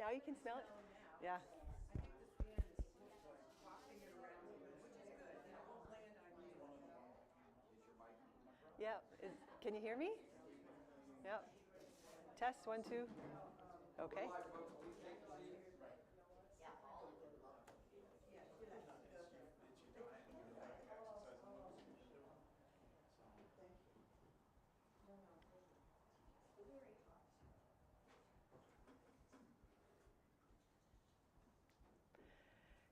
Now you can smell it? Yeah. Yeah. Can you hear me? Yeah. Test, 1, 2. Okay.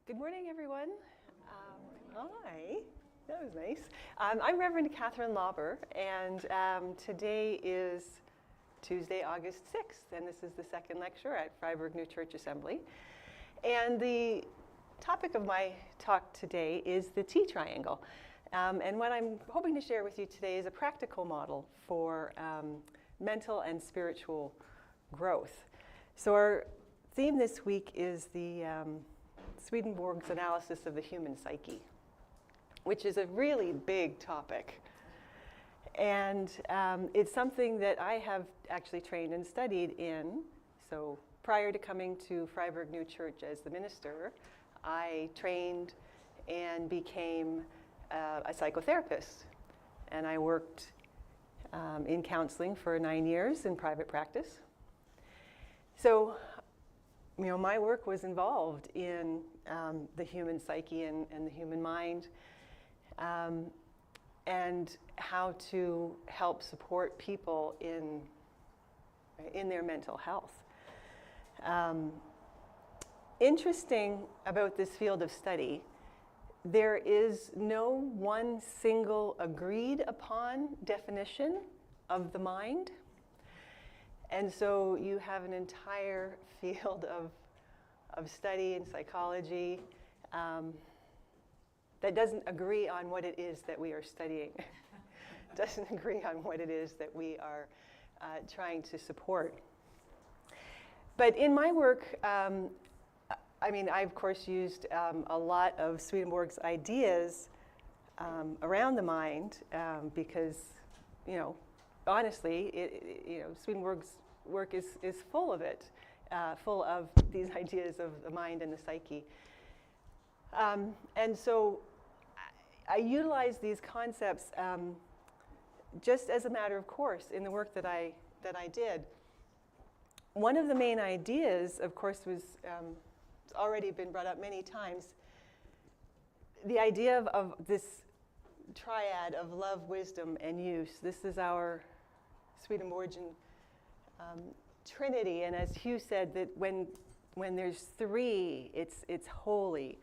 Good morning, everyone. Hi. That was nice. I'm Reverend Catherine Lauber, and today is Tuesday, August 6th, and this is the second lecture at Freiburg New Church Assembly. And the topic of my talk today is the T triangle. And what I'm hoping to share with you today is a practical model for mental and spiritual growth. So our theme this week is the Swedenborg's analysis of the human psyche, which is a really big topic. And it's something that I have actually trained and studied in. So prior to coming to Freiburg New Church as the minister, I trained and became a psychotherapist. And I worked in counseling for 9 years in private practice. So, my work was involved in the human psyche and the human mind, and how to help support people in their mental health. Interesting about this field of study, there is no one single agreed upon definition of the mind. And so you have an entire field of study in psychology that doesn't agree on what it is that we are studying, doesn't agree on what it is that we are trying to support. But in my work, I of course used a lot of Swedenborg's ideas around the mind because, honestly, Swedenborg's work is full of it, full of these ideas of the mind and the psyche. And so I utilize these concepts just as a matter of course in the work that I did. One of the main ideas, of course, was it's already been brought up many times, the idea of this triad of love, wisdom, and use. This is our Swedenborgian trinity, and as Hugh said, that when there's three, it's holy.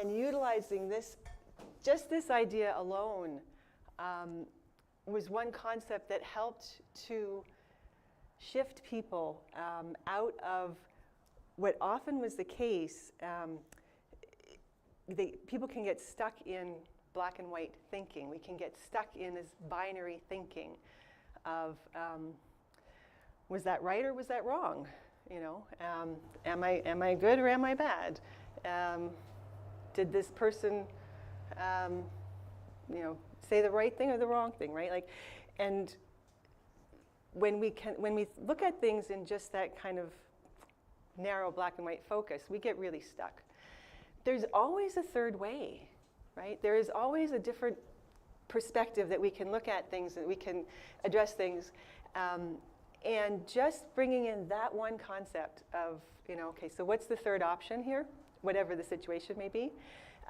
And utilizing this idea alone was one concept that helped to shift people out of what often was the case. People can get stuck in black and white thinking. We can get stuck in this binary thinking of, was that right or was that wrong? Am I good or am I bad? Did this person, say the right thing or the wrong thing, right? And when we look at things in just that kind of narrow black and white focus, we get really stuck. There's always a third way, right? There is always a different perspective that we can look at things, that we can address things. And just bringing in that one concept of, okay, so what's the third option here? Whatever the situation may be,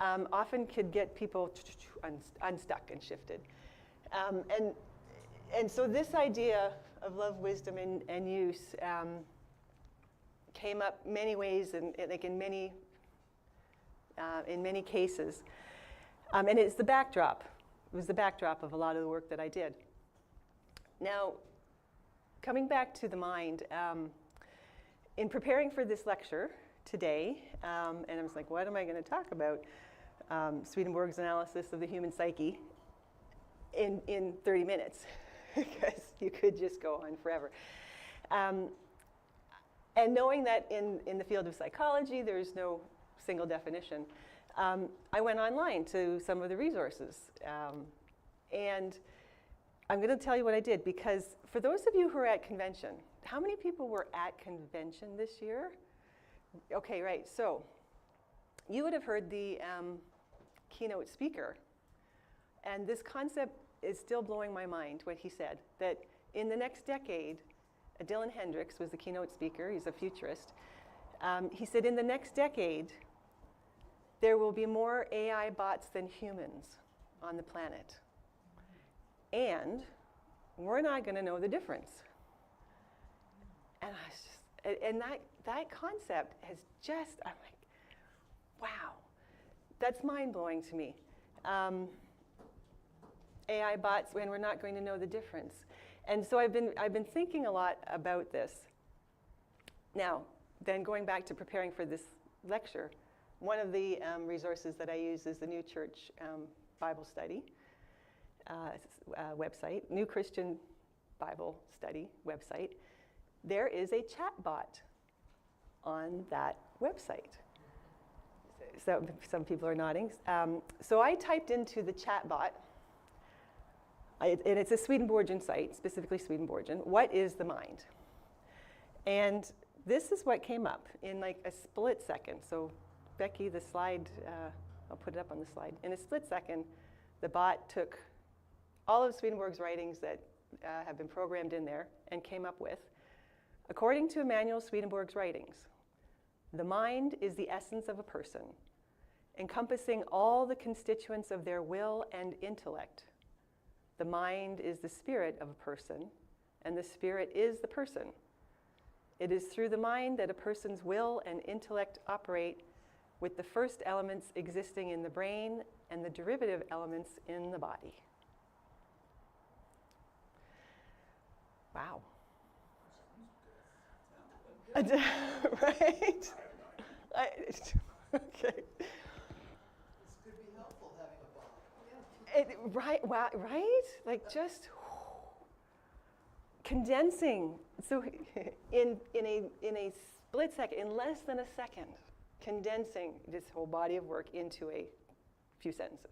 often could get people unstuck and shifted. And so this idea of love, wisdom, and use came up many ways and in many cases. And it's the backdrop. It was the backdrop of a lot of the work that I did. Now, coming back to the mind, in preparing for this lecture today, and I was like, what am I going to talk about? Swedenborg's analysis of the human psyche in 30 minutes, because you could just go on forever. And knowing that in the field of psychology, there's no single definition, I went online to some of the resources. And I'm going to tell you what I did, because for those of you who are at convention, how many people were at convention this year? Okay, right. So you would have heard the keynote speaker. And this concept is still blowing my mind, what he said, that in the next decade, Dylan Hendricks was the keynote speaker, he's a futurist. He said in the next decade, there will be more AI bots than humans on the planet. And we're not going to know the difference. And I was just, and that concept has just, I'm like, wow, that's mind-blowing to me. AI bots, when we're not going to know the difference. And so I've been thinking a lot about this. Now, then going back to preparing for this lecture, one of the resources that I use is the New Church Bible Study website, New Christian Bible Study website. There is a chat bot on that website. So some people are nodding. So I typed into the chat bot, and it's a Swedenborgian site, specifically Swedenborgian, what is the mind? And this is what came up in like a split second. So Becky, the slide, I'll put it up on the slide. In a split second, the bot took all of Swedenborg's writings that have been programmed in there and came up with, according to Emanuel Swedenborg's writings, the mind is the essence of a person, encompassing all the constituents of their will and intellect. The mind is the spirit of a person, and the spirit is the person. It is through the mind that a person's will and intellect operate, with the first elements existing in the brain and the derivative elements in the body. Wow. Right? Okay. This could be helpful having a bot. Right? Wow, right? Like just condensing. So in a split second, in less than a second, condensing this whole body of work into a few sentences.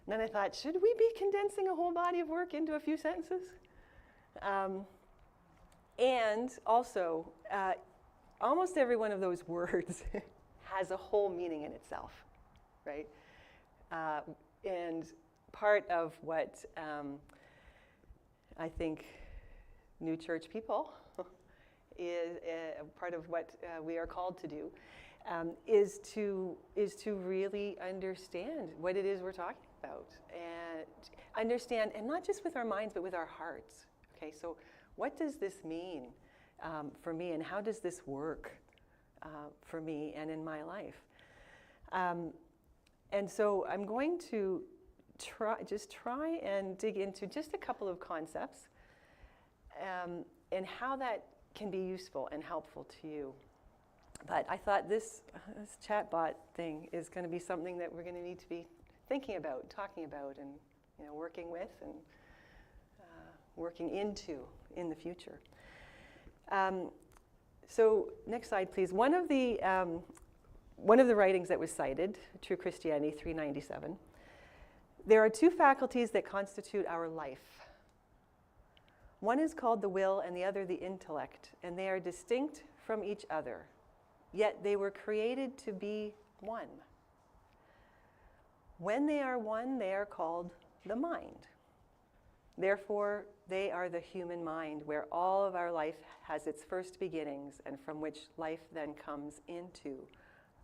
And then I thought, should we be condensing a whole body of work into a few sentences? And also, almost every one of those words has a whole meaning in itself, right? And part of what I think New Church people is part of what we are called to do is to really understand what it is we're talking about, and understand, and not just with our minds, but with our hearts. Okay, so what does this mean for me, and how does this work for me and in my life? And so I'm going to try and dig into just a couple of concepts and how that can be useful and helpful to you. But I thought this chatbot thing is going to be something that we're going to need to be thinking about, talking about, and working with and working into in the future. So next slide, please. One of the writings that was cited, True Christianity 397, there are two faculties that constitute our life. One is called the will and the other the intellect, and they are distinct from each other, yet they were created to be one. When they are one, they are called the mind. Therefore, they are the human mind, where all of our life has its first beginnings, and from which life then comes into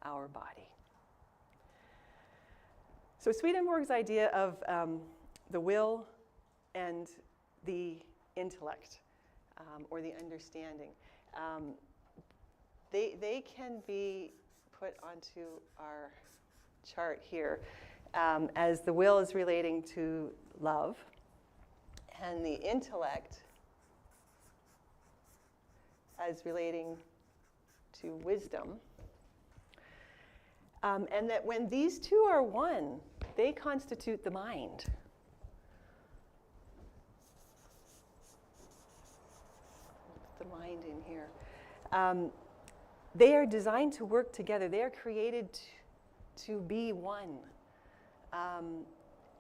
our body. So Swedenborg's idea of the will and the intellect, or the understanding, they can be put onto our chart here as the will is relating to love, and the intellect as relating to wisdom. And that when these two are one, they constitute the mind. Put the mind in here. They are designed to work together. They are created to be one.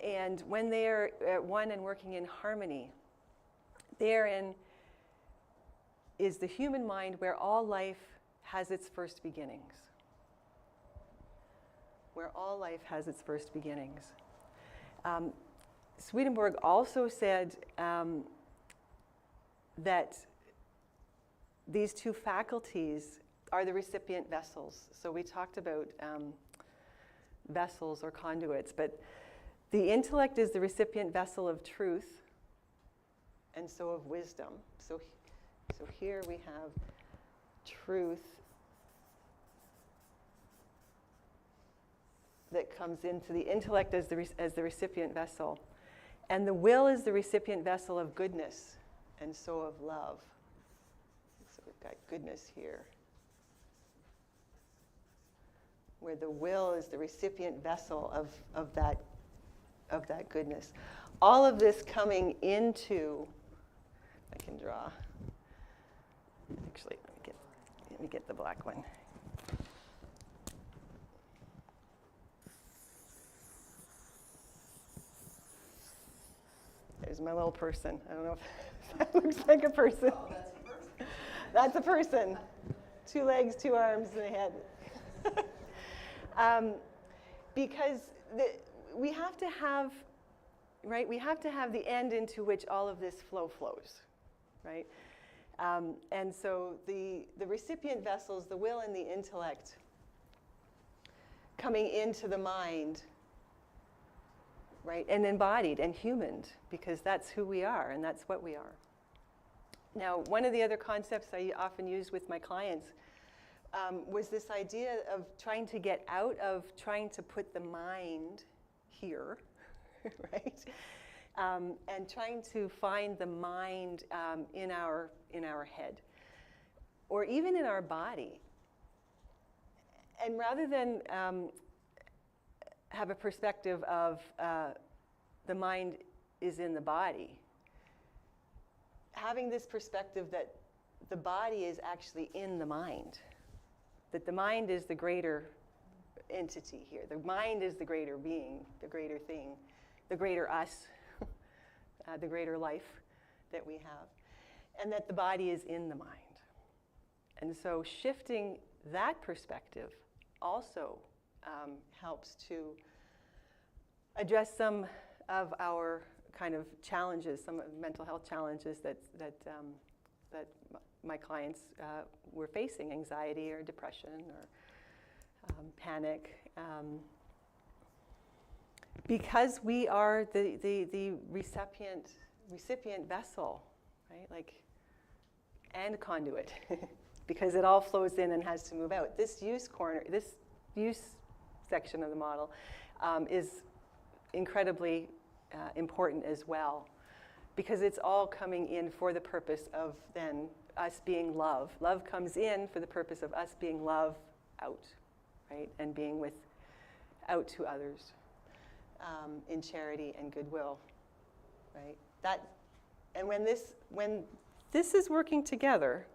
And when they are at one and working in harmony, they are in is the human mind where all life has its first beginnings. Where all life has its first beginnings. Swedenborg also said that these two faculties are the recipient vessels. So we talked about vessels or conduits, but the intellect is the recipient vessel of truth, and so of wisdom. So here we have truth that comes into the intellect as the recipient vessel. And the will is the recipient vessel of goodness, and so of love. So we've got goodness here, where the will is the recipient vessel of that goodness. All of this coming into, I can draw. Actually, let me get the black one. There's my little person. I don't know if that looks like a person. Oh, that's a person. That's a person. 2 legs, 2 arms, and a head. Because we have to have, right? We have to have the end into which all of this flows, right? And so the recipient vessels, the will and the intellect, coming into the mind, right, and embodied and humaned, because that's who we are and that's what we are. Now, one of the other concepts I often use with my clients was this idea of trying to get out of trying to put the mind here, right, and trying to find the mind in our head, or even in our body. And rather than have a perspective of the mind is in the body, having this perspective that the body is actually in the mind, that the mind is the greater entity here. The mind is the greater being, the greater thing, the greater us, the greater life that we have, and that the body is in the mind. And so shifting that perspective also helps to address some of our kind of challenges, some of the mental health challenges that my clients were facing, anxiety or depression or panic. Because we are the recipient vessel, right? Like, and conduit, because it all flows in and has to move out. This use section of the model is incredibly important as well, because it's all coming in for the purpose of then us being love. Love comes in for the purpose of us being love out, right? And being out to others in charity and goodwill, right? And when this is working together,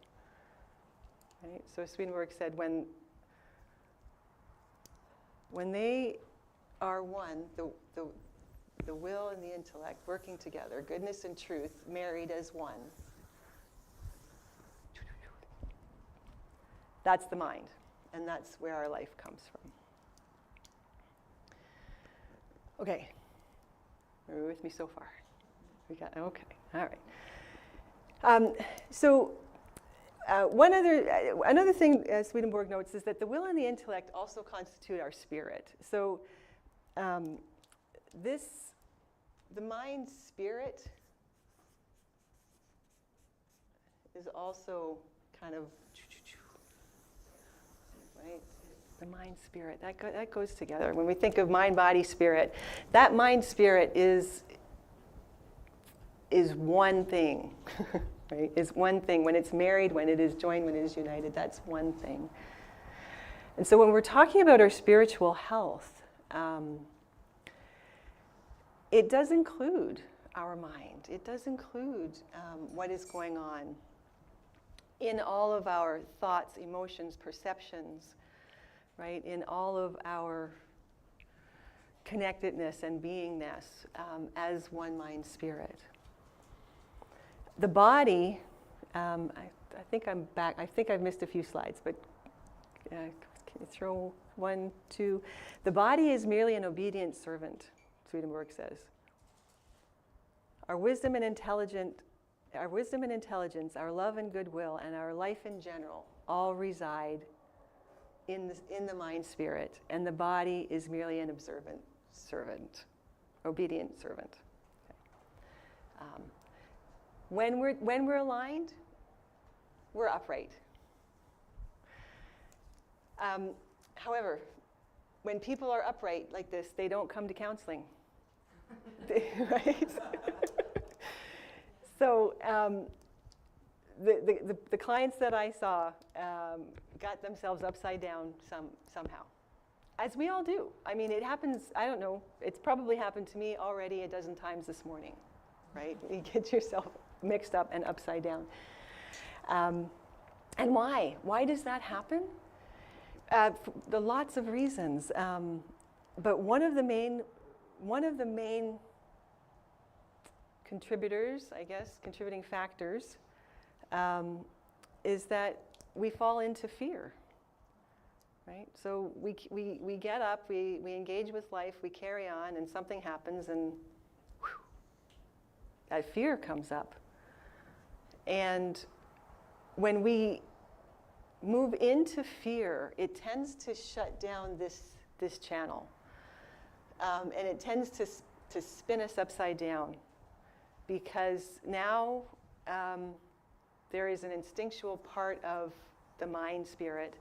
right? So Swedenborg said when they are one, the will and the intellect working together, goodness and truth married as one, that's the mind, and that's where our life comes from. Okay, are you with me so far? Okay, all right. Another thing Swedenborg notes is that the will and the intellect also constitute our spirit. So the mind spirit is also kind of, right? The mind spirit, that goes together. When we think of mind, body, spirit, that mind spirit is one thing, right? Is one thing. When it's married, when it is joined, when it is united, that's one thing. And so when we're talking about our spiritual health, it does include our mind. It does include what is going on in all of our thoughts, emotions, perceptions, right? In all of our connectedness and beingness as one mind spirit. The body, I I think I'm back. I think I've missed a few slides, but can you throw 1, 2? The body is merely an obedient servant, Swedenborg says. Our wisdom and intelligence, our love and goodwill, and our life in general all reside in the mind spirit, and the body is merely an obedient servant. Okay. When we're aligned, we're upright. However, when people are upright like this, they don't come to counseling, right? So the clients that I saw got themselves upside down somehow, as we all do. I mean, it happens, I don't know, it's probably happened to me already a dozen times this morning, right? You get yourself mixed up and upside down. And why? Why does that happen? The lots of reasons, but one of the main contributors, I guess, contributing factors, is that we fall into fear, right? So we get up, we engage with life, we carry on, and something happens, and whew, that fear comes up. And when we move into fear, it tends to shut down this channel, and it tends to spin us upside down, because now there is an instinctual part of the mind spirit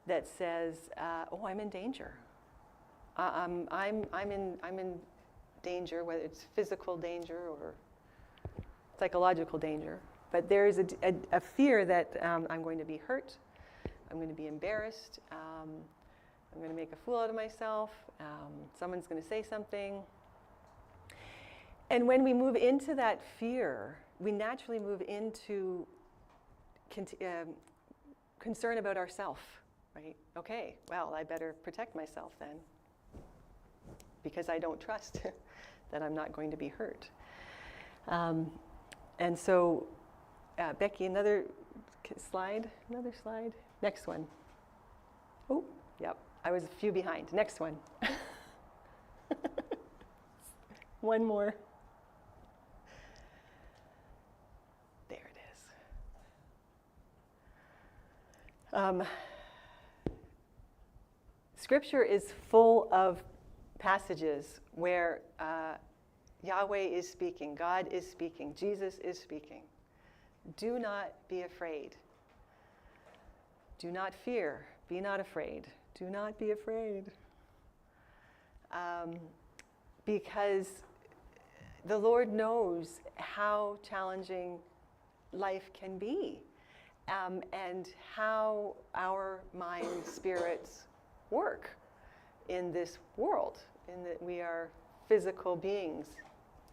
that says, "Oh, I'm in danger. I'm in danger, whether it's physical danger or psychological danger." But there is a fear that I'm going to be hurt, I'm going to be embarrassed, I'm going to make a fool out of myself, someone's going to say something. And when we move into that fear, we naturally move into concern about ourself, right? Okay, well, I better protect myself then, because I don't trust that I'm not going to be hurt. And so, Becky, another slide, next one. Oh, yep, I was a few behind. Next one. One more. There it is. Scripture is full of passages where Yahweh is speaking, God is speaking, Jesus is speaking. Do not be afraid. Do not fear. Be not afraid. Do not be afraid. Because the Lord knows how challenging life can be, and how our mind spirits work in this world, in that we are physical beings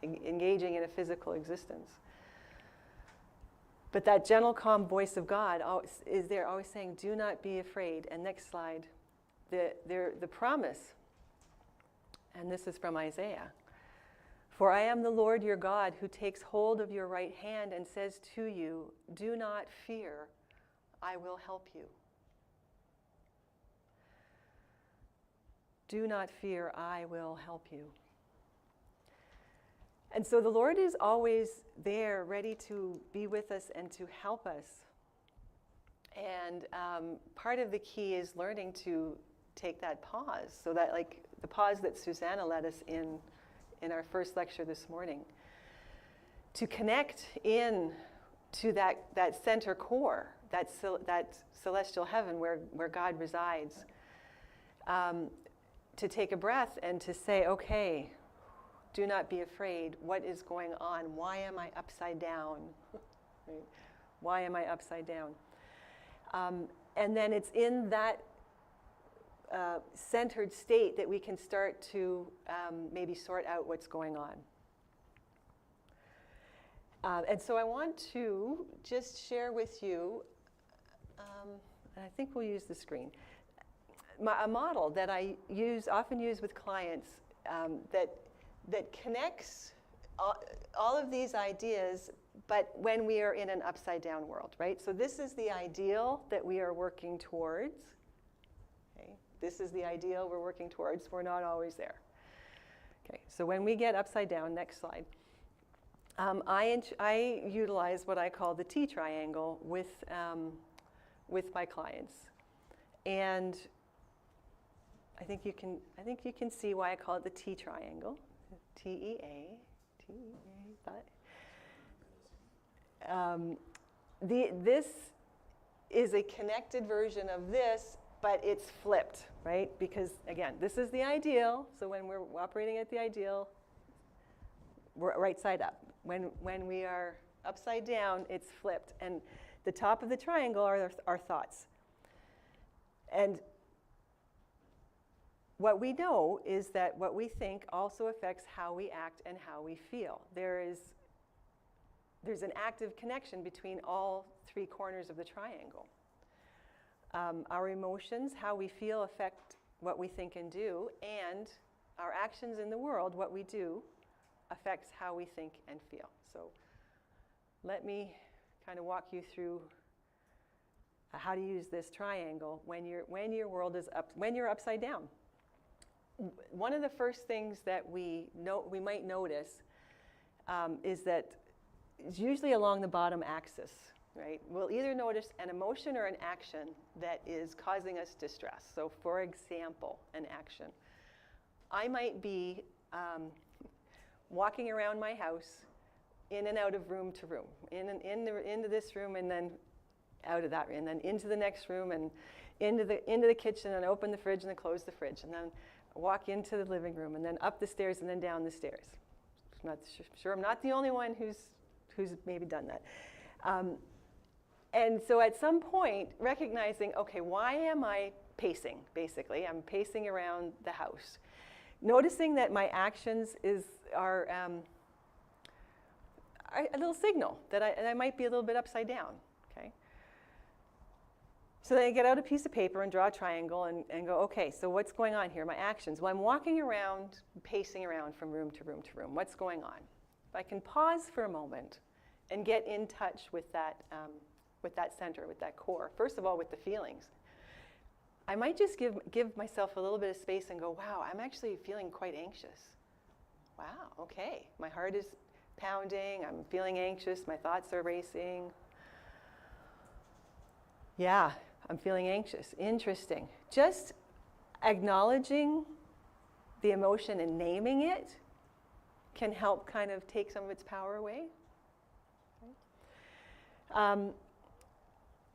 engaging in a physical existence. But that gentle, calm voice of God is there, always saying, do not be afraid. And next slide, the promise, and this is from Isaiah. For I am the Lord your God, who takes hold of your right hand and says to you, do not fear, I will help you. Do not fear, I will help you. And so the Lord is always there, ready to be with us and to help us. And part of the key is learning to take that pause, so that, like the pause that Susanna led us in our first lecture this morning, to connect in to that center core, that celestial heaven where God resides, to take a breath and to say, okay, do not be afraid. What is going on? Why am I upside down? Right? Why am I upside down? And then it's in that centered state that we can start to maybe sort out what's going on. And so I want to just share with you, and I think we'll use the screen, a model that I often use with clients that connects all of these ideas, but when we are in an upside down world, right? So this is the ideal that we are working towards. Okay? This is the ideal we're working towards. We're not always there. Okay, so when we get upside down, next slide. I utilize what I call the T triangle with my clients, and I think you can see why I call it the T triangle. TEA. This is a connected version of this, but it's flipped, right? Because again, this is the ideal. So when we're operating at the ideal, we're right side up. When we are upside down, it's flipped. And the top of the triangle are our thoughts. And what we know is that what we think also affects how we act and how we feel. There's an active connection between all three corners of the triangle. Our emotions, how we feel, affect what we think and do, and our actions in the world, what we do, affects how we think and feel. So let me kind of walk you through how to use this triangle when your world is when you're upside down. One of the first things that we might notice is that it's usually along the bottom axis, right? We'll either notice an emotion or an action that is causing us distress. So for example, an action. I might be walking around my house in and out of room to room, into this room and then out of that, and then into the next room and into the kitchen and open the fridge and then close the fridge and then walk into the living room and then up the stairs and then down the stairs. I'm not sure I'm not the only one who's maybe done that. And so at some point, recognizing, okay, why am I pacing, basically? I'm pacing around the house. Noticing that my actions are a little signal that I might be a little bit upside down, okay? So then I get out a piece of paper and draw a triangle and go, okay, so what's going on here? My actions. Well, I'm walking around, pacing around from room to room to room. What's going on? If I can pause for a moment and get in touch with that center, with that core. First of all, with the feelings. I might just give myself a little bit of space and go, wow, I'm actually feeling quite anxious. Wow, okay. My heart is pounding, I'm feeling anxious, my thoughts are racing. Yeah, I'm feeling anxious. Interesting. Just acknowledging the emotion and naming it can help kind of take some of its power away. Okay.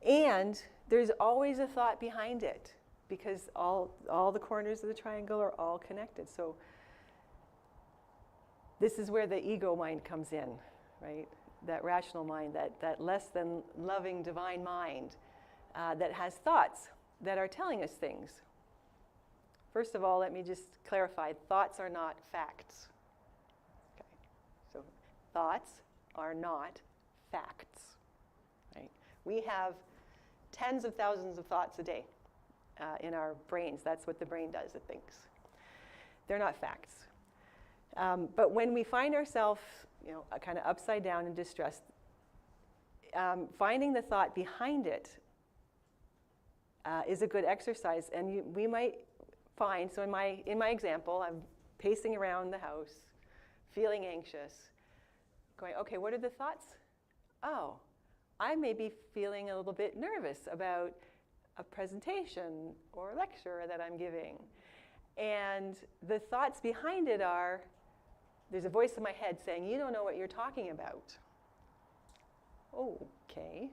And there's always a thought behind it because all the corners of the triangle are all connected. So this is where the ego mind comes in, right? That rational mind, that less than loving divine mind that has thoughts that are telling us things. First of all, let me just clarify, thoughts are not facts. Okay. So thoughts are not facts, right? We have tens of thousands of thoughts a day in our brains. That's what the brain does, it thinks. They're not facts. But when we find ourselves, kind of upside down and distressed, finding the thought behind it is a good exercise. And we might find, so in my example, I'm pacing around the house, feeling anxious, going, okay, what are the thoughts? Oh, I may be feeling a little bit nervous about a presentation or lecture that I'm giving. And the thoughts behind it are, there's a voice in my head saying, you don't know what you're talking about. Okay.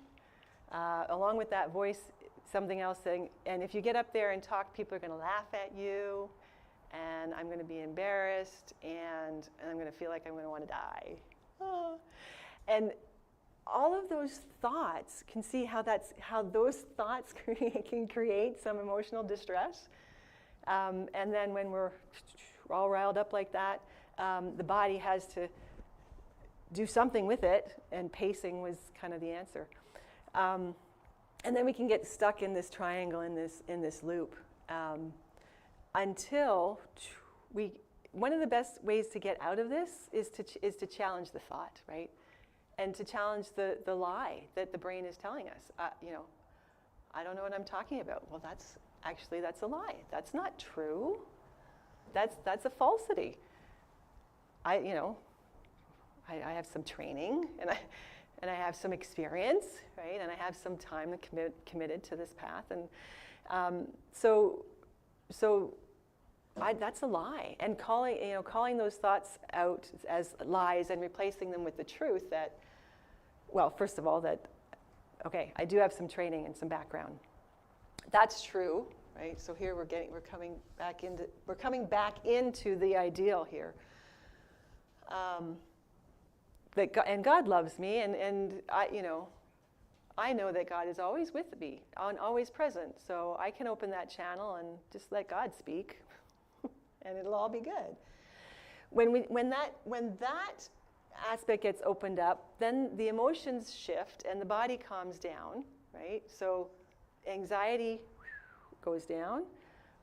Along with that voice, something else saying, and if you get up there and talk, people are going to laugh at you, and I'm going to be embarrassed, and I'm going to feel like I'm going to want to die. Oh. And all of those thoughts, can see how those thoughts can create some emotional distress. And then when we're all riled up like that, the body has to do something with it, and pacing was kind of the answer. And then we can get stuck in this triangle, in this loop, until one of the best ways to get out of this is to challenge the thought, right? And to challenge the lie that the brain is telling us. I don't know what I'm talking about. Well, that's a lie. That's not true. That's a falsity. I have some training, and I have some experience, right? And I have some time committed to this path, and so that's a lie. And calling those thoughts out as lies and replacing them with the truth that, well, first of all, that, okay, I do have some training and some background. That's true, right? So here we're coming back into the ideal here. And God loves me, and I know that God is always with me, always present. So I can open that channel and just let God speak, and it'll all be good. When that aspect gets opened up, then the emotions shift and the body calms down, right? So anxiety goes down.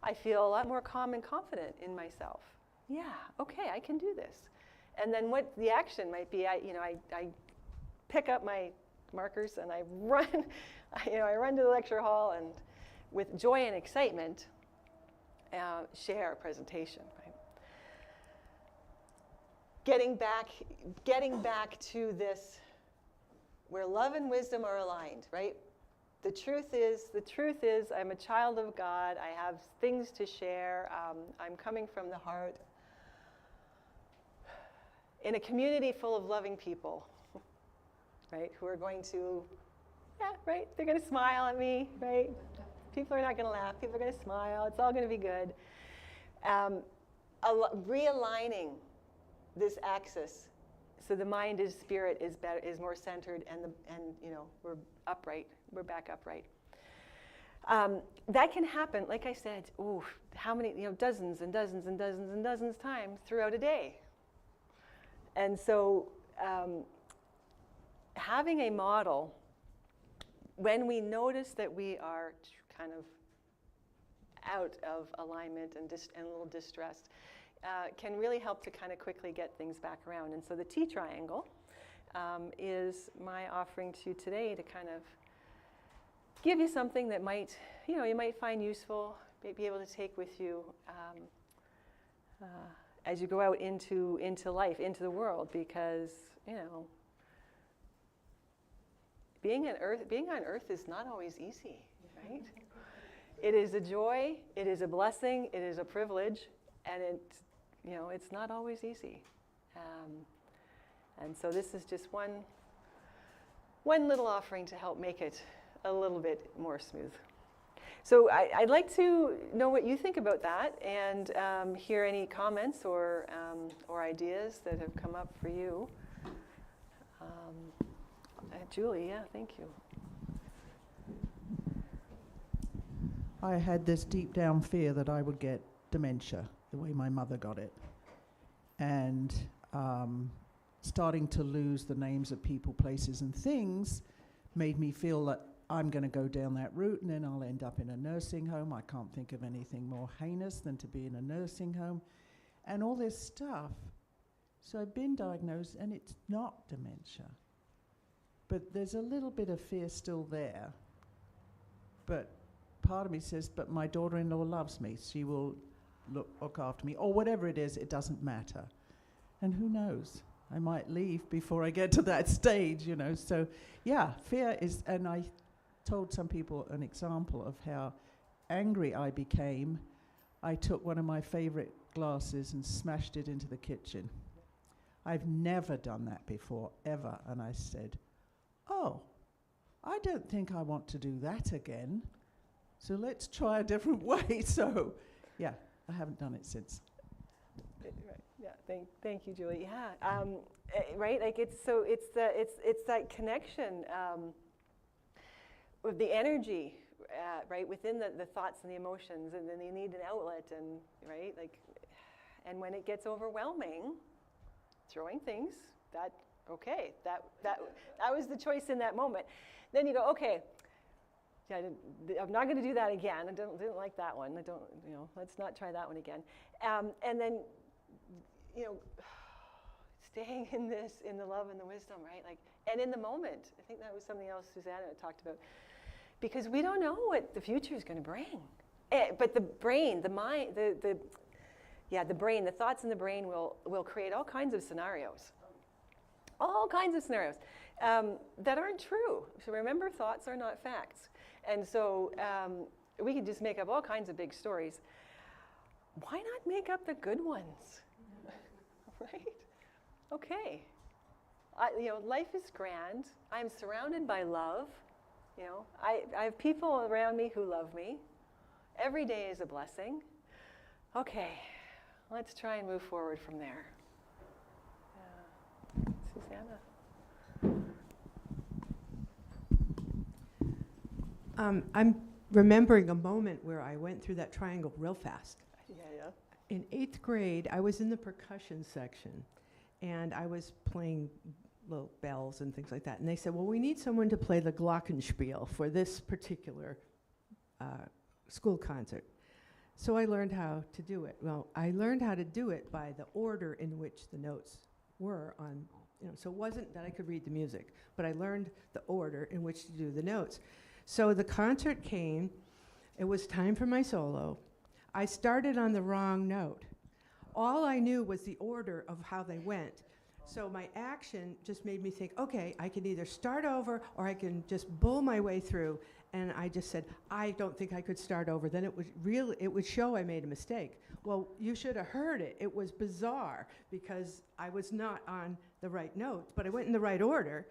I feel a lot more calm and confident in myself. Yeah, okay, I can do this. And then what the action might be, I pick up my markers and I run, I run to the lecture hall and with joy and excitement, share a presentation. Right? Getting back to this, where love and wisdom are aligned, right? The truth is, I'm a child of God. I have things to share. I'm coming from the heart. In a community full of loving people, right, who are going to, right, they're going to smile at me, right? People are not going to laugh. People are going to smile. It's all going to be good. Realigning this axis, so the mind is spirit is better, is more centered, and we're upright. We're back upright. That can happen, like I said. How many? Dozens and dozens and dozens and dozens of times throughout a day. And so, having a model, when we notice that we are kind of out of alignment and a little distressed, can really help to kind of quickly get things back around. And so the T triangle is my offering to you today to kind of give you something that might, you might find useful, be able to take with you as you go out into life, into the world, because being on earth is not always easy, right? It is a joy, it is a blessing, it is a privilege, and it's not always easy. And so this is just one little offering to help make it a little bit more smooth. So I'd like to know what you think about that, and hear any comments or ideas that have come up for you. Julie, thank you. I had this deep down fear that I would get dementia, the way my mother got it. And starting to lose the names of people, places, and things made me feel that I'm going to go down that route, and then I'll end up in a nursing home. I can't think of anything more heinous than to be in a nursing home, and all this stuff. So I've been diagnosed, and it's not dementia. But there's a little bit of fear still there. But part of me says, but my daughter-in-law loves me. She will look after me, or whatever it is, it doesn't matter. And who knows? I might leave before I get to that stage, So, fear is, and I told some people an example of how angry I became. I took one of my favorite glasses and smashed it into the kitchen. I've never done that before, ever. And I said, I don't think I want to do that again. So let's try a different way. So, I haven't done it since. Right. Yeah. Thank you, Julie. Yeah. Right. Like it's that connection with the energy, right, within the thoughts and the emotions, and then you need an outlet, and right, and when it gets overwhelming, throwing things. That was the choice in that moment. Then you go, okay. I'm not going to do that again. I didn't like that one. Let's not try that one again. And then you know, staying in the love and the wisdom, right? Like, and in the moment. I think that was something else Susanna had talked about. Because we don't know what the future is going to bring. But the brain, the mind, the brain, the thoughts in the brain will create all kinds of scenarios. All kinds of scenarios that aren't true. So remember, thoughts are not facts. And so we can just make up all kinds of big stories. Why not make up the good ones? Right? Okay. Life is grand. I'm surrounded by love. I have people around me who love me. Every day is a blessing. Okay, let's try and move forward from there. Susanna. I'm remembering a moment where I went through that triangle real fast. Yeah. In 8th grade, I was in the percussion section, and I was playing little bells and things like that. And they said, well, we need someone to play the glockenspiel for this particular school concert. So I learned how to do it. Well, I learned how to do it by the order in which the notes were on, so it wasn't that I could read the music, but I learned the order in which to do the notes. So the concert came, it was time for my solo. I started on the wrong note. All I knew was the order of how they went. So my action just made me think, okay, I can either start over or I can just bull my way through. And I just said, I don't think I could start over. Then it would show I made a mistake. Well, you should have heard it. It was bizarre because I was not on the right notes, but I went in the right order.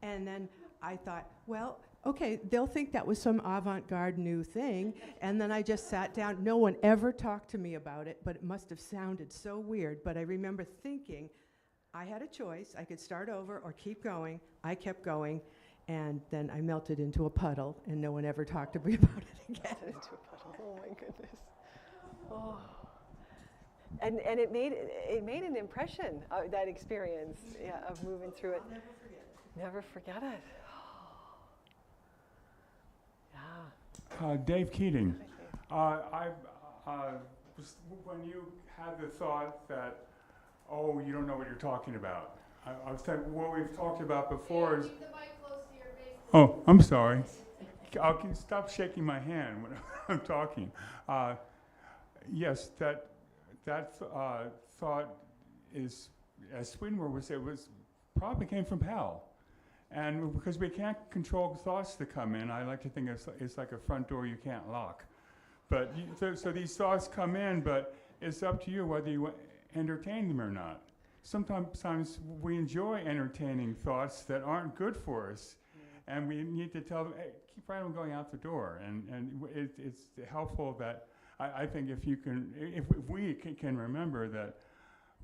And then I thought, well, okay, they'll think that was some avant-garde new thing. And then I just sat down. No one ever talked to me about it, but it must have sounded so weird. But I remember thinking, I had a choice. I could start over or keep going. I kept going, and then I melted into a puddle, and no one ever talked to me about it again. Into a puddle. Oh my goodness. Oh. And it made an impression, that experience, of moving through it. I'll never forget it. Never forget it. Yeah. Dave Keating. When you had the thought that, oh, you don't know what you're talking about. I was thinking, what we've talked about before is... Keep the mic close to your face. Oh, I'm sorry. Stop shaking my hand when I'm talking. Yes, that thought is, as Swedenborg would say, probably came from hell. And because we can't control thoughts that come in, I like to think it's like a front door you can't lock. But so these thoughts come in, but it's up to you whether you entertain them or not. Sometimes we enjoy entertaining thoughts that aren't good for us, and we need to tell them, hey, keep right on going out the door. And it's helpful that I think if we can remember that,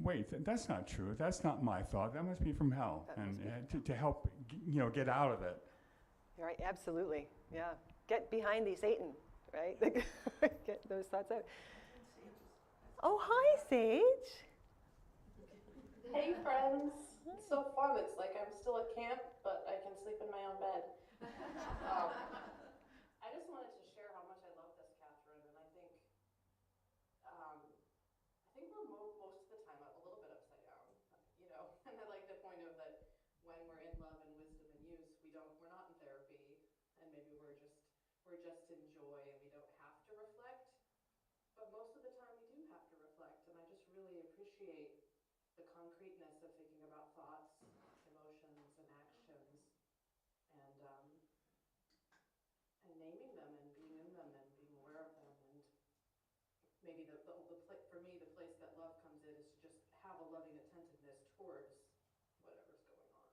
wait, that's not true. That's not my thought. That must be from hell, and to help get out of it. You're right. Absolutely. Yeah. Get behind thee, Satan. Right. Get those thoughts out. Oh, hi, Sage. Hey friends, it's so fun. It's like I'm still at camp, but I can sleep in my own bed. I just wanted to share how much I love this, Catherine, and I think we're most of the time a little bit upside down, And I like the point of that when we're in love and wisdom and use, we're not in therapy, and maybe we're just in joy, and we don't have to reflect. But most of the time we do have to reflect, and I just really appreciate the concreteness of thinking about thoughts, emotions, and actions, and naming them and being in them and being aware of them. And maybe for me, the place that love comes in is to just have a loving attentiveness towards whatever's going on,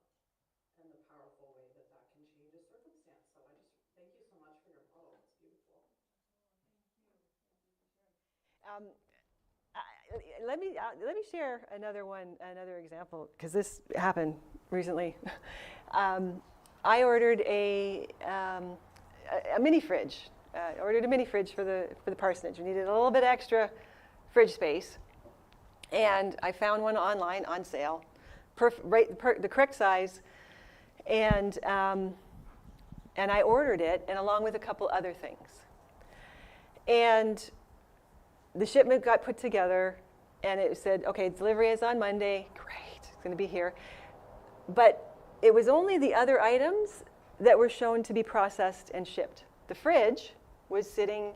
and the powerful way that can change a circumstance. So I just thank you so much for your model. It's beautiful. Let me share another example, because this happened recently. I ordered a mini fridge. Ordered a mini fridge for the parsonage. We needed a little bit extra fridge space, and I found one online on sale, the correct size, and I ordered it, and along with a couple other things. And the shipment got put together and it said, okay, delivery is on Monday. Great, it's going to be here. But it was only the other items that were shown to be processed and shipped. The fridge was sitting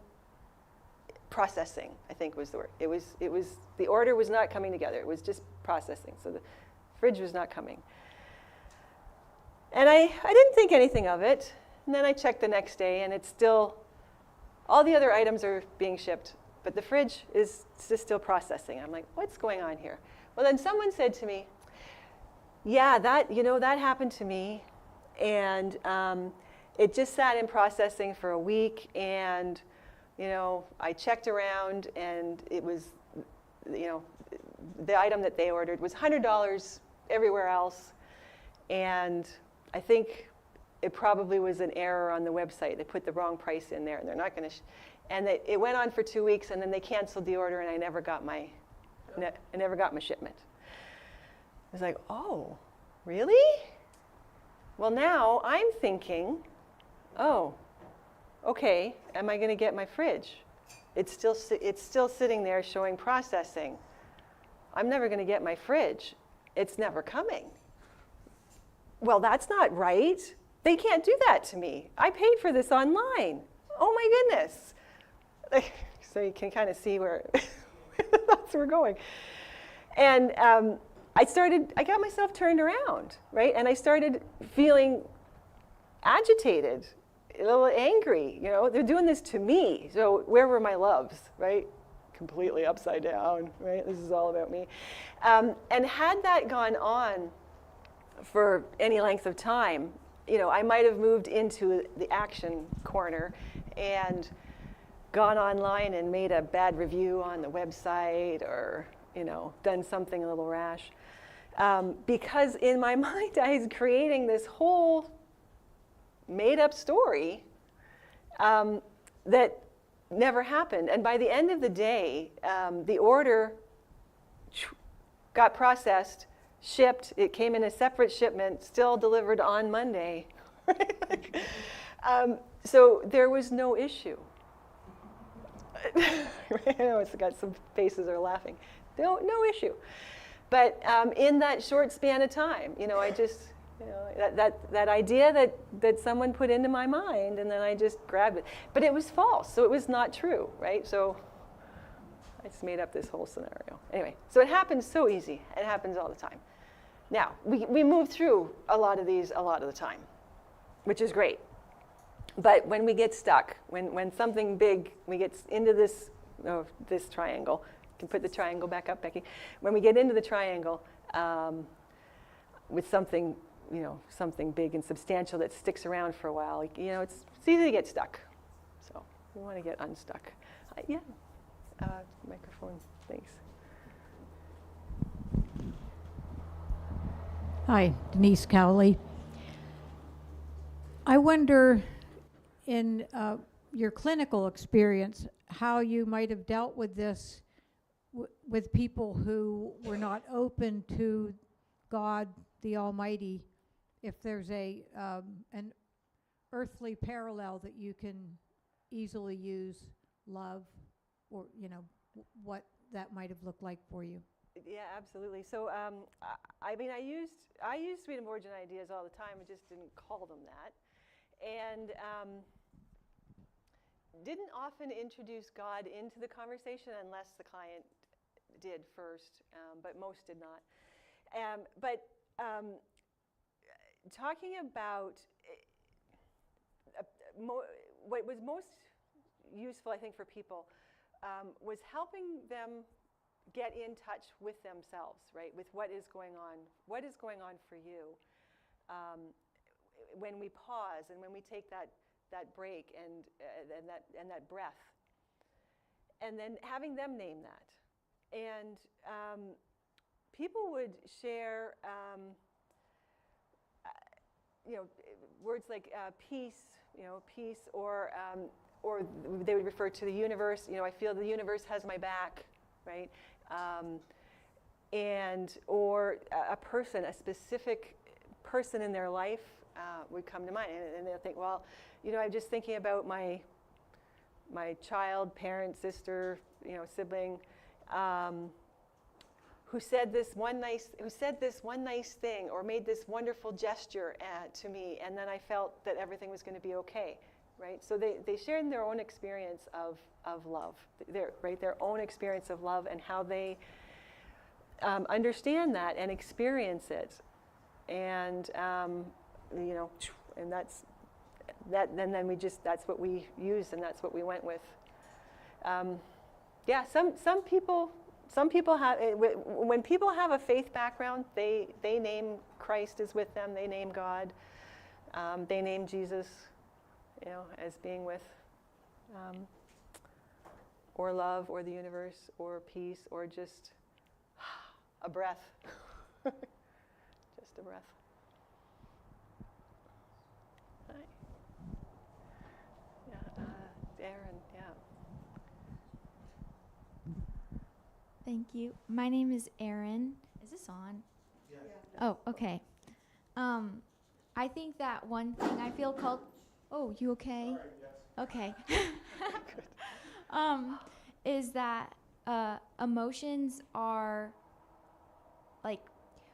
processing, I think was the word. It was the order was not coming together. It was just processing. So the fridge was not coming. And I didn't think anything of it. And then I checked the next day, and it's still, all the other items are being shipped, but the fridge is just still processing. I'm like, what's going on here? Well, then someone said to me, yeah, that happened to me. And it just sat in processing for a week, and I checked around, and it was, the item that they ordered was $100 everywhere else, and I think it probably was an error on the website. They put the wrong price in there, and they're not going to. And it went on for 2 weeks, and then they canceled the order, and I never got my shipment. I was like, oh, really? Well, now I'm thinking, oh, okay, am I going to get my fridge? It's still sitting there showing processing. I'm never going to get my fridge. It's never coming. Well, that's not right. They can't do that to me. I paid for this online. Oh my goodness. So you can kind of see where that's where we're going. And I got myself turned around, right? And I started feeling agitated, a little angry. They're doing this to me. So where were my loves, right? Completely upside down, right? This is all about me. And had that gone on for any length of time, I might have moved into the action corner and gone online and made a bad review on the website, or done something a little rash. Because in my mind, I was creating this whole made-up story that never happened. And by the end of the day, the order got processed, shipped. It came in a separate shipment, still delivered on Monday. So there was no issue. I know it's got some faces are laughing. No issue. But in that short span of time, I just, that idea that someone put into my mind, and then I just grabbed it. But it was false, so it was not true, right? So I just made up this whole scenario. Anyway, so it happens so easy. It happens all the time. Now, we move through a lot of these a lot of the time, which is great. But when we get stuck, when something big, we get into this triangle. You can put the triangle back up, Becky. When we get into the triangle with something, something big and substantial that sticks around for a while, it's easy to get stuck. So we want to get unstuck. Microphone, thanks. Hi, Denise Cowley. I wonder, in your clinical experience, how you might have dealt with this with people who were not open to God the Almighty, if there's an earthly parallel that you can easily use, love, or what that might have looked like for you. Yeah, absolutely. So, I used Swedenborgian ideas all the time. I just didn't call them that, and didn't often introduce God into the conversation unless the client did first, but most did not. Talking about what was most useful, I think, for people was helping them get in touch with themselves, right? With what is going on for you when we pause and when we take that break and that breath, and then having them name that. And people would share, words like peace, or they would refer to the universe. I feel the universe has my back, right? Or a person, a specific person in their life would come to mind, and they'll think, well, I'm just thinking about my child, parent, sister, sibling, who said this one nice thing or made this wonderful gesture to me, and then I felt that everything was going to be okay, right? So they shared their own experience of love, their own experience of love, and how they understand that and experience it, and and that's that. And then that's what we used, and that's what we went with. Some people have, when people have a faith background, they name Christ is with them. They name God. They name Jesus, as being with, or love, or the universe, or peace, or just a breath. Just a breath. Hi. Yeah, Aaron, yeah. Thank you. My name is Erin. Is this on? Yeah. Oh, okay. I think that one thing I feel called. Oh, you okay? Okay. Is that emotions are like,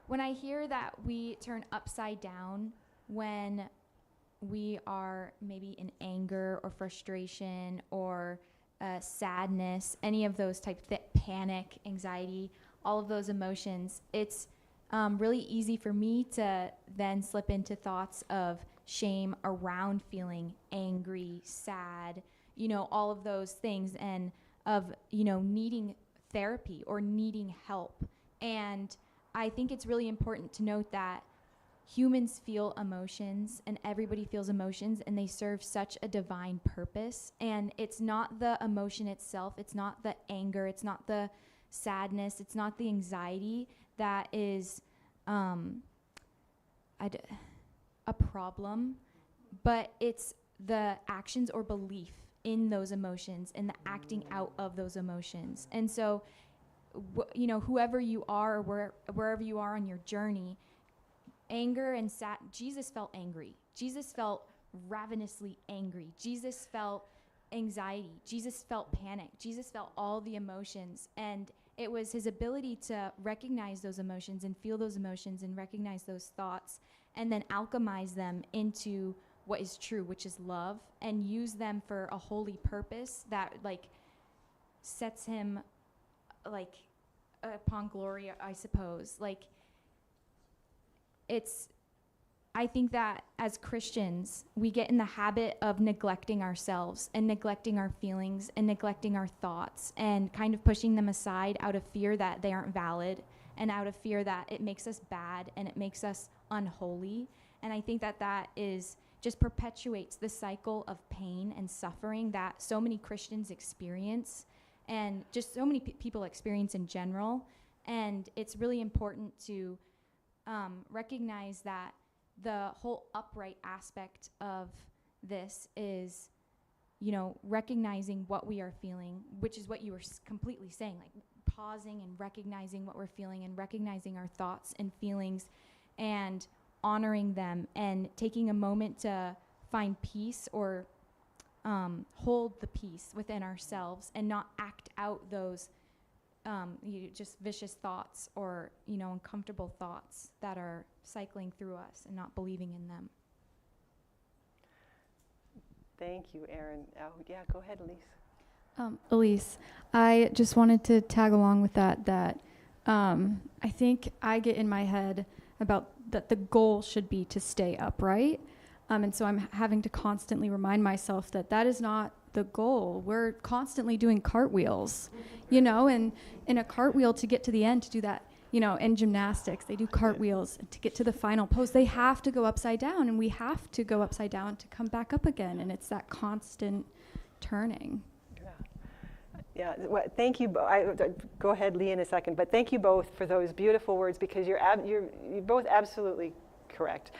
when I hear that we turn upside down when we are maybe in anger or frustration or sadness, any of those types, panic, anxiety, all of those emotions, it's really easy for me to then slip into thoughts of shame around feeling angry, sad, all of those things, and of, needing therapy or needing help. And I think it's really important to note that humans feel emotions, and everybody feels emotions, and they serve such a divine purpose. And it's not the emotion itself, it's not the anger, it's not the sadness, it's not the anxiety that is a problem, but it's the actions or belief in those emotions and the acting out of those emotions. And so, whoever you are or wherever you are on your journey, anger and Jesus felt angry. Jesus felt ravenously angry. Jesus felt anxiety. Jesus felt panic. Jesus felt all the emotions. And it was his ability to recognize those emotions and feel those emotions and recognize those thoughts and then alchemize them into what is true, which is love, and use them for a holy purpose that sets him upon glory, I suppose. I think that as Christians, we get in the habit of neglecting ourselves and neglecting our feelings and neglecting our thoughts and kind of pushing them aside out of fear that they aren't valid and out of fear that it makes us bad and it makes us unholy. And I think that just perpetuates the cycle of pain and suffering that so many Christians experience and just so many people experience in general. And it's really important to recognize that the whole upright aspect of this is, recognizing what we are feeling, which is what you were completely saying, pausing and recognizing what we're feeling and recognizing our thoughts and feelings and honoring them and taking a moment to find peace or hold the peace within ourselves and not act out those just vicious thoughts or, uncomfortable thoughts that are cycling through us and not believing in them. Thank you, Erin. Oh, yeah, go ahead, Elise. Elise, I just wanted to tag along with that I think I get in my head about that the goal should be to stay upright. And so I'm having to constantly remind myself that is not the goal. We're constantly doing cartwheels, and in a cartwheel to get to the end, to do that, in gymnastics, they do cartwheels. And to get to the final pose, they have to go upside down, and we have to go upside down to come back up again. And it's that constant turning. Yeah, well, thank you. Go ahead, Lee, in a second. But thank you both for those beautiful words, because you're both absolutely correct.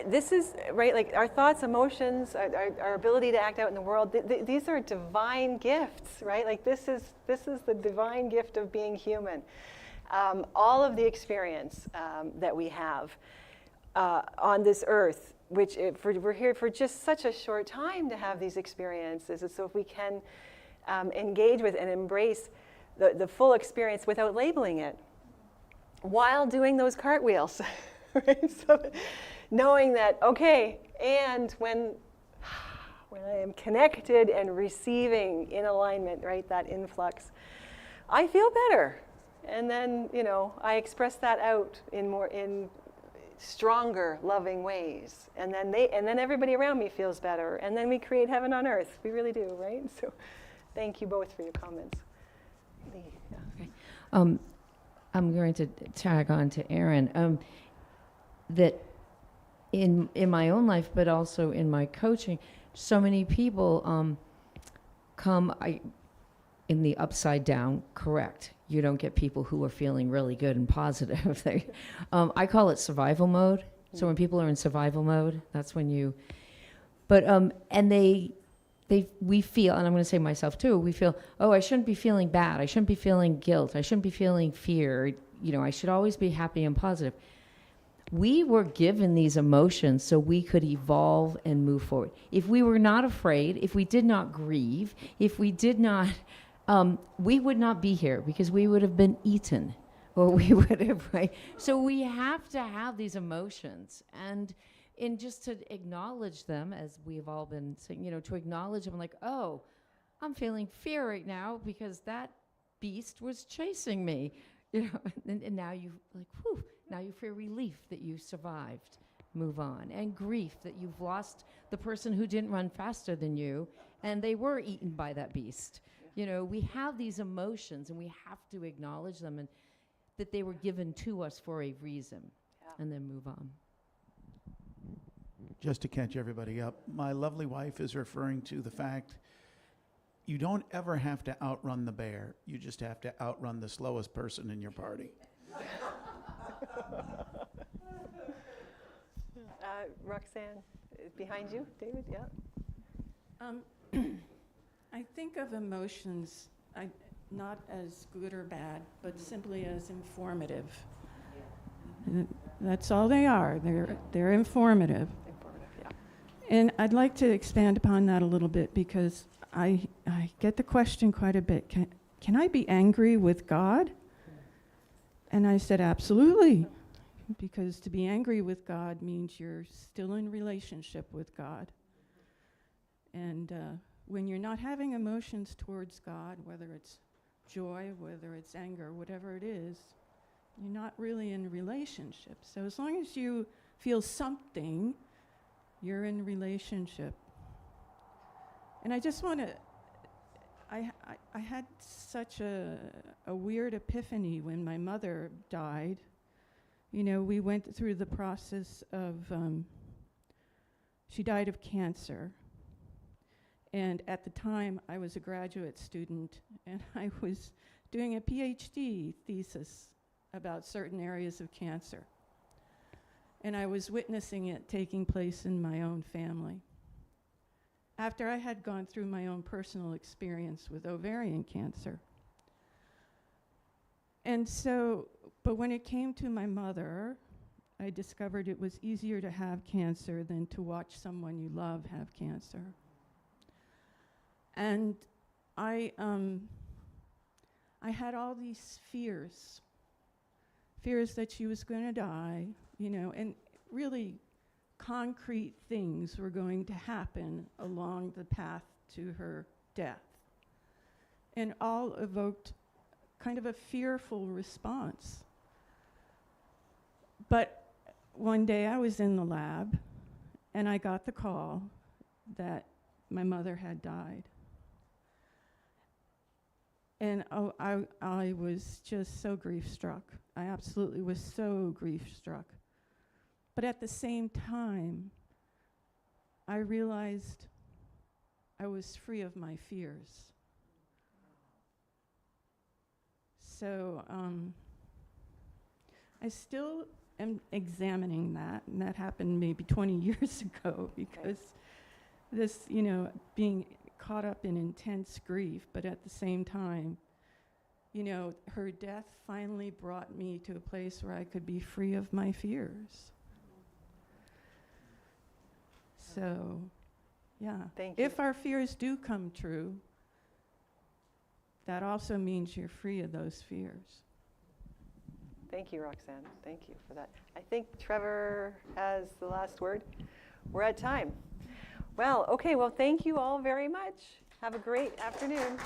This is, right, our thoughts, emotions, our ability to act out in the world, these are divine gifts, right? This is the divine gift of being human. All of the experience that we have on this earth, which we're here for just such a short time to have these experiences. And so if we can engage with and embrace the full experience without labeling it while doing those cartwheels. Right? So knowing that, okay, and when I am connected and receiving in alignment, right, that influx, I feel better. And then, you know, I express that out in stronger, loving ways. And then everybody around me feels better. And then we create heaven on earth. We really do, right? So thank you both for your comments. Lee, yeah. Okay. I'm going to tag on to Erin. That in my own life, but also in my coaching, so many people come in the upside down, correct. You don't get people who are feeling really good and positive. I call it survival mode. So when people are in survival mode, that's when you, but, and we feel, and I'm going to say myself too, we feel, oh, I shouldn't be feeling bad. I shouldn't be feeling guilt. I shouldn't be feeling fear. You know, I should always be happy and positive. We were given these emotions so we could evolve and move forward. If we were not afraid, if we did not grieve, if we did not, we would not be here because we would have been eaten, or we would have, right? So we have to have these emotions, and just to acknowledge them, as we've all been saying, you know, to acknowledge them, like, oh, I'm feeling fear right now because that beast was chasing me, you know, and now you like, whew, now you feel relief that you survived, move on, and grief that you've lost the person who didn't run faster than you, and they were eaten by that beast. You know, we have these emotions, and we have to acknowledge them, and that they were given to us for a reason, and then move on. Just to catch everybody up, my lovely wife is referring to the fact you don't ever have to outrun the bear. You just have to outrun the slowest person in your party. Roxanne, behind you, David, yeah. I think of emotions not as good or bad, but simply as informative. That's all they are. They're informative. Informative, yeah. And I'd like to expand upon that a little bit because I get the question quite a bit. Can I be angry with God? And I said, absolutely. Because to be angry with God means you're still in relationship with God. And when you're not having emotions towards God, whether it's joy, whether it's anger, whatever it is, you're not really in relationship. So as long as you feel something, you're in relationship. And I just want to, I had such a weird epiphany when my mother died. You know, we went through the process of, she died of cancer. And at the time, I was a graduate student, and I was doing a PhD thesis about certain areas of cancer. And I was witnessing it taking place in my own family. After I had gone through my own personal experience with ovarian cancer. And so, but when it came to my mother, I discovered it was easier to have cancer than to watch someone you love have cancer. And I had all these fears that she was going to die, you know, and really concrete things were going to happen along the path to her death. And all evoked kind of a fearful response. But one day I was in the lab, and I got the call that my mother had died. And I was just so grief-struck. I absolutely was so grief-struck. But at the same time, I realized I was free of my fears. So I still am examining that, and that happened maybe 20 years ago because this, you know, being caught up in intense grief, but at the same time, you know, her death finally brought me to a place where I could be free of my fears. So, yeah. Thank you. If our fears do come true, that also means you're free of those fears. Thank you, Roxanne. Thank you for that. I think Trevor has the last word. We're at time. Well, okay, well, thank you all very much. Have a great afternoon.